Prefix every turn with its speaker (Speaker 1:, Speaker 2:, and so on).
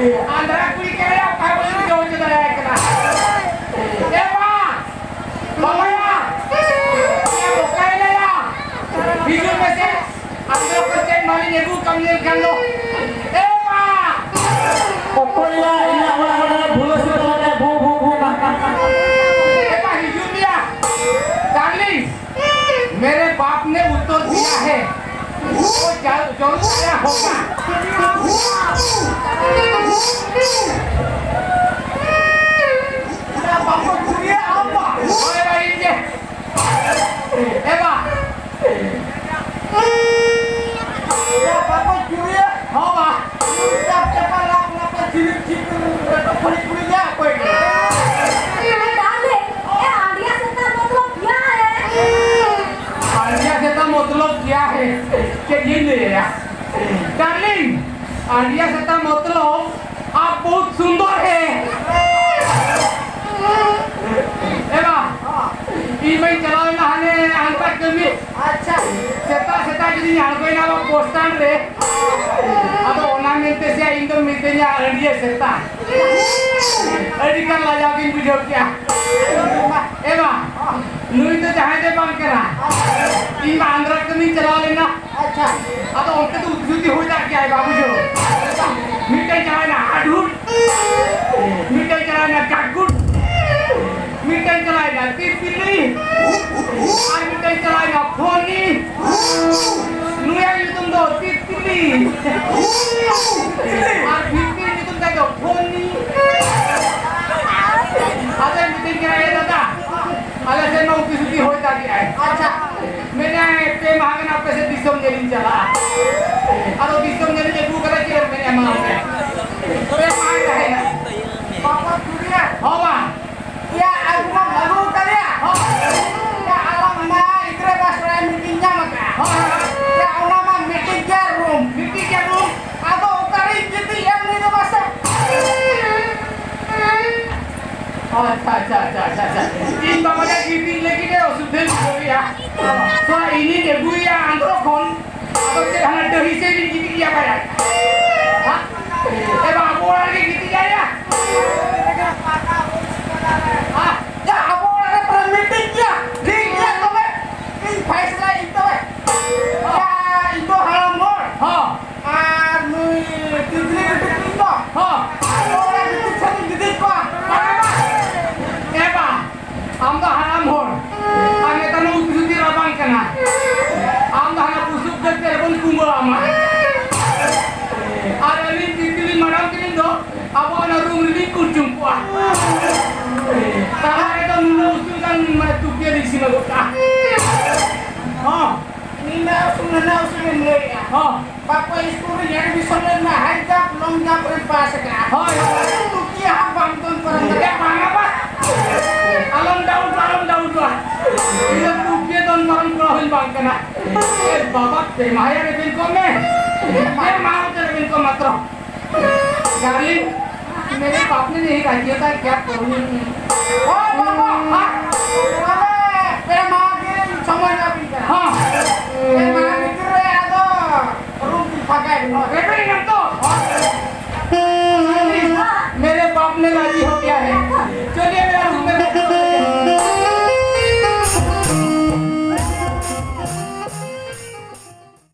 Speaker 1: आंध्रा कुड़ी के या काय बोल जो जो दया करा ए मां बाबा ये ओके ले या बीजू में से अंदर को चेक मारी नेगु कमले कर लो ए मां
Speaker 2: पकोला ina wala भूलो से बोला भू भू भू
Speaker 1: ए मां हिजू दिया डार्लिंग मेरे बाप ने उत्तर दिया है वो जरूर आया होगा बापू कुड़िया आवा ओए भाई ये एबा या बापू कुड़िया होवा जब चपा लाख ना पे चिली चिकन तो फड़ी कुड़िया कोई मतलब क्या है कि ये ले डार्लिंग आंडिया से तो मतलब आप बहुत सुंदर है एबा ई में चलाओ ना हने अंतर कमी अच्छा सेता सेता जदी आंगोय ना पोस्टान रे अब ओनामेंटे से इंदो मिलते या आंडिया सेता अडिकल ला जागिन वीडियो क्या एबा नुई तो जहां दे बांध करा इन आंध्र कमी चला लेना अच्छा अब उनके तो उद्योगी हो जा क्या है बाबू जो मिठाई चलाना आडूर मिठाई चलाना काकुट मिठाई चलाना पिपली और मिठाई चलाना फोनी नुया ये तुम दो पिपली और पिपली ये तुम दो फोनी अरे मिठाई चलाना दादा अलग से नौ की सुधी होता क्या है अच्छा मैंने पे मांगना पैसे दिसम जलिन चला अरे दिसम जलिन के बुक करा के मैंने मांग पे मांग रहे ना पापा कुड़िया होवा या अगुआ लगो करे हो या आलम ना इतरे बस रे मीटिंग जा मका हो या ओना मा मीटिंग के रूम आदो उतारी जिती एम नहीं तो बस अच्छा इन बाबा ने मीटिंग लेके गए सुधे बोलिया तो इन्हीं ने बुया अंदर कौन अब से हना दही से भी जीती किया पाया हां ए बाबू वाले की जीती जाया हां या बाबू वाले पर मीटिंग किया ठीक है तो मैं इन फैसला इन तो है या इनको हराम मोर हां आ नुई तिजली टिकली तो हां और जीती छन जीती को एबा आमदा हराम होर आने तनु उजुदी राबां कना आमदा हना पुसुक दे तेलबन कुंगो आमा आरे नि तितिली मडam किन दो अब ना रूम रि कुचुम को तारे तो नुनो उसुन मा तुके दिसी मगोटा हां नीना उसन ने हां बापा स्कूल रे भी समझ में हाई जंप लॉन्ग जंप रे पास का हां तू की हम बंदन पर के पाना बा alam daud lah ini tuke don maram krohil bangkana baba temaya re bin ko me मारो तेरे बिल को मत रहो डार्लिंग मेरे बाप ने नहीं कहा था क्या करूँ ओ बाबा हाँ तेरे माँ के समझ ना भी कर हाँ तेरे माँ के तेरे याद हो रूम की फकाई रेडी नहीं तो मेरे बाप ने राजी हो गया है चलिए